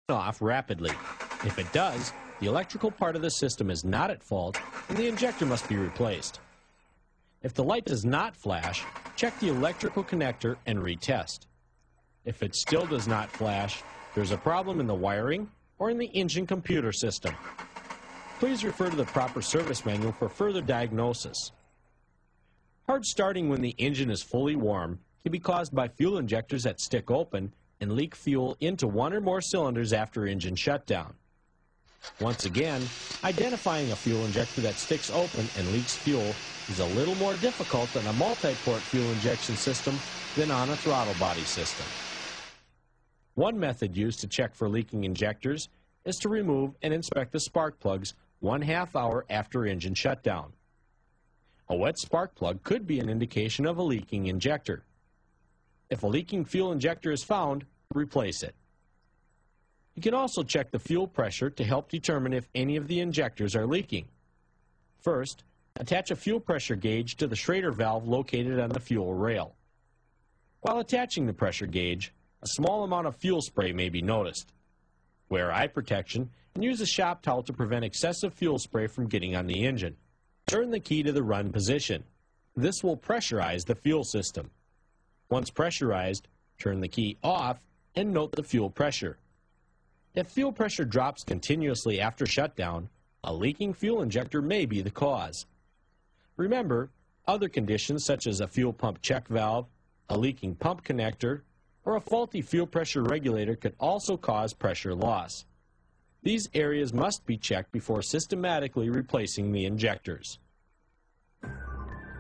off rapidly. If it does, the electrical part of the system is not at fault and the injector must be replaced. If the light does not flash, check the electrical connector and retest. If it still does not flash, there's a problem in the wiring or in the engine computer system. Please refer to the proper service manual for further diagnosis. Hard starting when the engine is fully warm can be caused by fuel injectors that stick open and leak fuel into one or more cylinders after engine shutdown. Once again, identifying a fuel injector that sticks open and leaks fuel is a little more difficult on a multi-port fuel injection system than on a throttle body system. One method used to check for leaking injectors is to remove and inspect the spark plugs 1/2 hour after engine shutdown. A wet spark plug could be an indication of a leaking injector. If a leaking fuel injector is found, replace it. You can also check the fuel pressure to help determine if any of the injectors are leaking. First, attach a fuel pressure gauge to the Schrader valve located on the fuel rail. While attaching the pressure gauge, a small amount of fuel spray may be noticed. Wear eye protection and use a shop towel to prevent excessive fuel spray from getting on the engine. Turn the key to the run position. This will pressurize the fuel system. Once pressurized, turn the key off and note the fuel pressure. If fuel pressure drops continuously after shutdown, a leaking fuel injector may be the cause. Remember, other conditions such as a fuel pump check valve, a leaking pump connector, or a faulty fuel pressure regulator could also cause pressure loss. These areas must be checked before systematically replacing the injectors.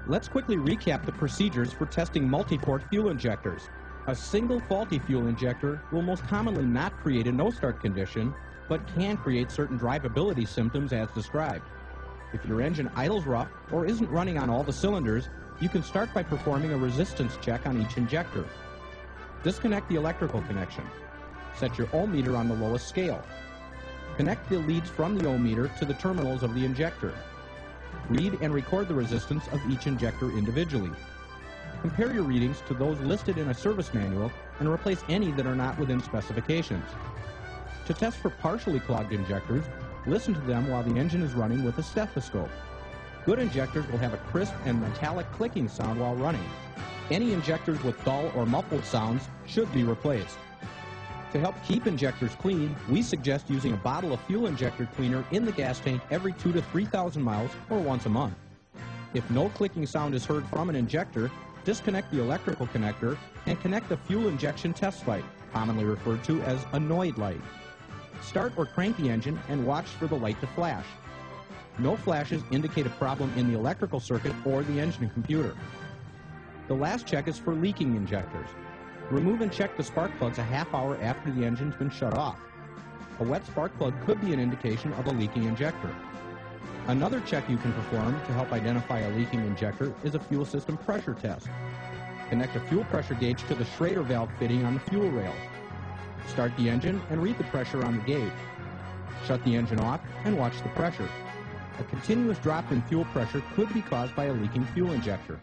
Let's quickly recap the procedures for testing multi-port fuel injectors. A single faulty fuel injector will most commonly not create a no-start condition, but can create certain drivability symptoms as described. If your engine idles rough or isn't running on all the cylinders, you can start by performing a resistance check on each injector. Disconnect the electrical connection. Set your ohm meter on the lowest scale. Connect the leads from the ohm meter to the terminals of the injector. Read and record the resistance of each injector individually. Compare your readings to those listed in a service manual and replace any that are not within specifications. To test for partially clogged injectors, listen to them while the engine is running with a stethoscope. Good injectors will have a crisp and metallic clicking sound while running. Any injectors with dull or muffled sounds should be replaced. To help keep injectors clean, we suggest using a bottle of fuel injector cleaner in the gas tank every 2,000 to 3,000 miles or once a month. If no clicking sound is heard from an injector, disconnect the electrical connector and connect the fuel injection test light, commonly referred to as a NOID light. Start or crank the engine and watch for the light to flash. No flashes indicate a problem in the electrical circuit or the engine computer. The last check is for leaking injectors. Remove and check the spark plugs a half hour after the engine's been shut off. A wet spark plug could be an indication of a leaking injector. Another check you can perform to help identify a leaking injector is a fuel system pressure test. Connect a fuel pressure gauge to the Schrader valve fitting on the fuel rail. Start the engine and read the pressure on the gauge. Shut the engine off and watch the pressure. A continuous drop in fuel pressure could be caused by a leaking fuel injector.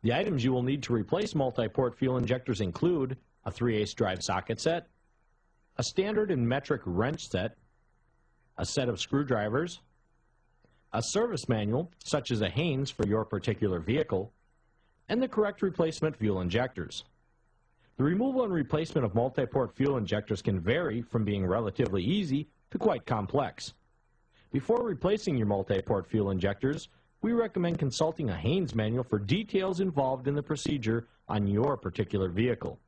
The items you will need to replace multi-port fuel injectors include a 3/8 drive socket set, a standard and metric wrench set, a set of screwdrivers, a service manual, such as a Haynes for your particular vehicle, and the correct replacement fuel injectors. The removal and replacement of multi-port fuel injectors can vary from being relatively easy to quite complex. Before replacing your multi-port fuel injectors, we recommend consulting a Haynes manual for details involved in the procedure on your particular vehicle.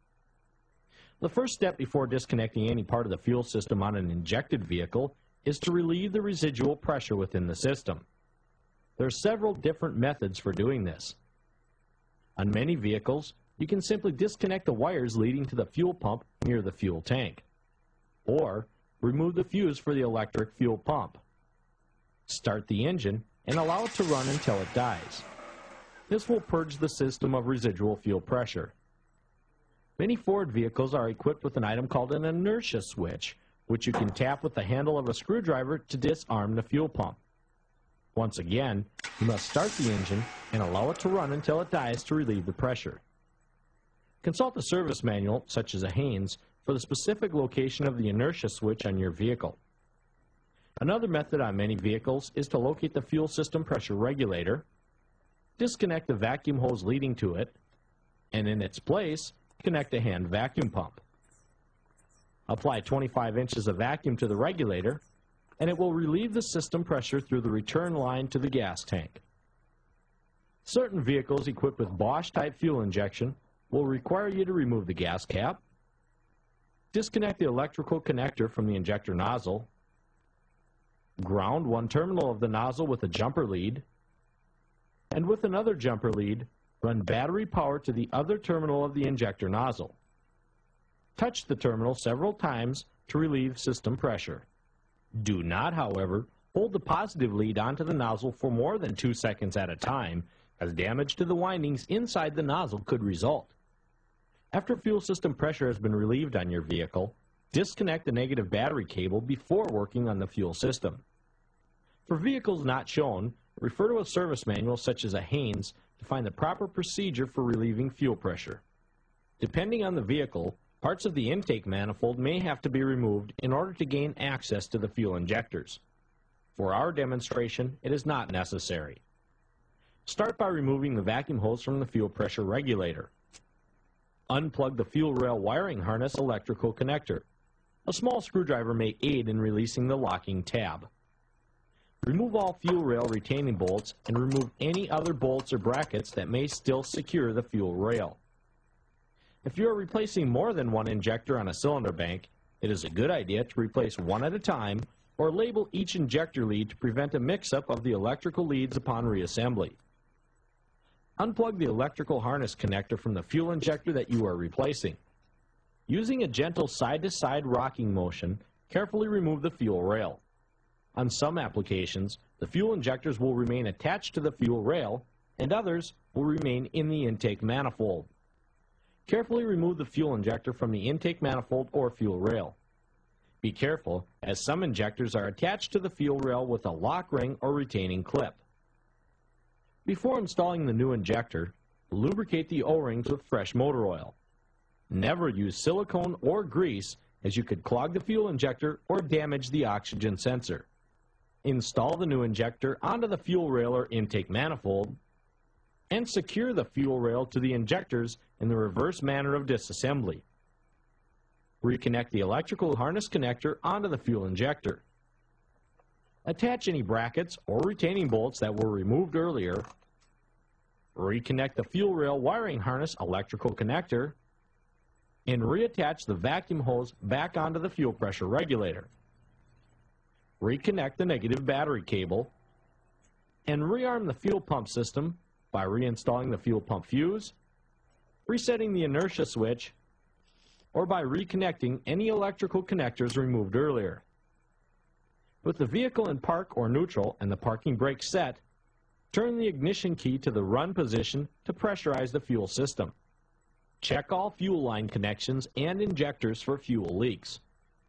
The first step before disconnecting any part of the fuel system on an injected vehicle is to relieve the residual pressure within the system. There are several different methods for doing this. On many vehicles, you can simply disconnect the wires leading to the fuel pump near the fuel tank, or remove the fuse for the electric fuel pump. Start the engine and allow it to run until it dies. This will purge the system of residual fuel pressure. Many Ford vehicles are equipped with an item called an inertia switch, which you can tap with the handle of a screwdriver to disarm the fuel pump. Once again, you must start the engine and allow it to run until it dies to relieve the pressure. Consult a service manual, such as a Haynes, for the specific location of the inertia switch on your vehicle. Another method on many vehicles is to locate the fuel system pressure regulator, disconnect the vacuum hose leading to it, and in its place, connect a hand vacuum pump. Apply 25 inches of vacuum to the regulator, and it will relieve the system pressure through the return line to the gas tank. Certain vehicles equipped with BOSCH-type fuel injection will require you to remove the gas cap, disconnect the electrical connector from the injector nozzle, ground one terminal of the nozzle with a jumper lead, and with another jumper lead, run battery power to the other terminal of the injector nozzle. Touch the terminal several times to relieve system pressure. Do not, however, hold the positive lead onto the nozzle for more than 2 seconds at a time, as damage to the windings inside the nozzle could result. After fuel system pressure has been relieved on your vehicle, disconnect the negative battery cable before working on the fuel system. For vehicles not shown, refer to a service manual such as a Haynes to find the proper procedure for relieving fuel pressure. Depending on the vehicle, parts of the intake manifold may have to be removed in order to gain access to the fuel injectors. For our demonstration, it is not necessary. Start by removing the vacuum hose from the fuel pressure regulator. Unplug the fuel rail wiring harness electrical connector. A small screwdriver may aid in releasing the locking tab. Remove all fuel rail retaining bolts and remove any other bolts or brackets that may still secure the fuel rail. If you are replacing more than one injector on a cylinder bank, it is a good idea to replace one at a time or label each injector lead to prevent a mix-up of the electrical leads upon reassembly. Unplug the electrical harness connector from the fuel injector that you are replacing. Using a gentle side-to-side rocking motion, carefully remove the fuel rail. On some applications, the fuel injectors will remain attached to the fuel rail, and others will remain in the intake manifold. Carefully remove the fuel injector from the intake manifold or fuel rail. Be careful, as some injectors are attached to the fuel rail with a lock ring or retaining clip. Before installing the new injector, lubricate the O-rings with fresh motor oil. Never use silicone or grease, as you could clog the fuel injector or damage the oxygen sensor. Install the new injector onto the fuel rail or intake manifold, and secure the fuel rail to the injectors in the reverse manner of disassembly. Reconnect the electrical harness connector onto the fuel injector. Attach any brackets or retaining bolts that were removed earlier. Reconnect the fuel rail wiring harness electrical connector, and reattach the vacuum hose back onto the fuel pressure regulator. Reconnect the negative battery cable, and rearm the fuel pump system by reinstalling the fuel pump fuse, resetting the inertia switch, or by reconnecting any electrical connectors removed earlier. With the vehicle in park or neutral and the parking brake set, turn the ignition key to the run position to pressurize the fuel system. Check all fuel line connections and injectors for fuel leaks.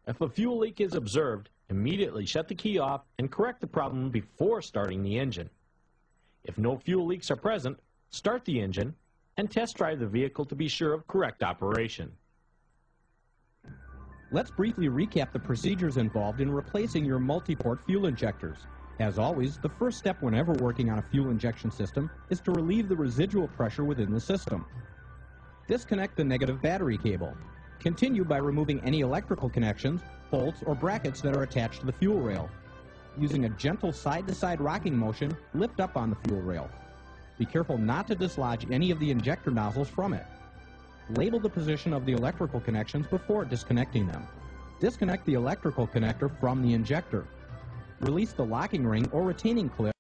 If a fuel leak is observed, immediately shut the key off and correct the problem before starting the engine. If no fuel leaks are present, start the engine and test drive the vehicle to be sure of correct operation. Let's briefly recap the procedures involved in replacing your multi-port fuel injectors. As always, the first step whenever working on a fuel injection system is to relieve the residual pressure within the system. Disconnect the negative battery cable. Continue by removing any electrical connections, bolts, or brackets that are attached to the fuel rail. Using a gentle side-to-side rocking motion, lift up on the fuel rail. Be careful not to dislodge any of the injector nozzles from it. Label the position of the electrical connections before disconnecting them. Disconnect the electrical connector from the injector. Release the locking ring or retaining clip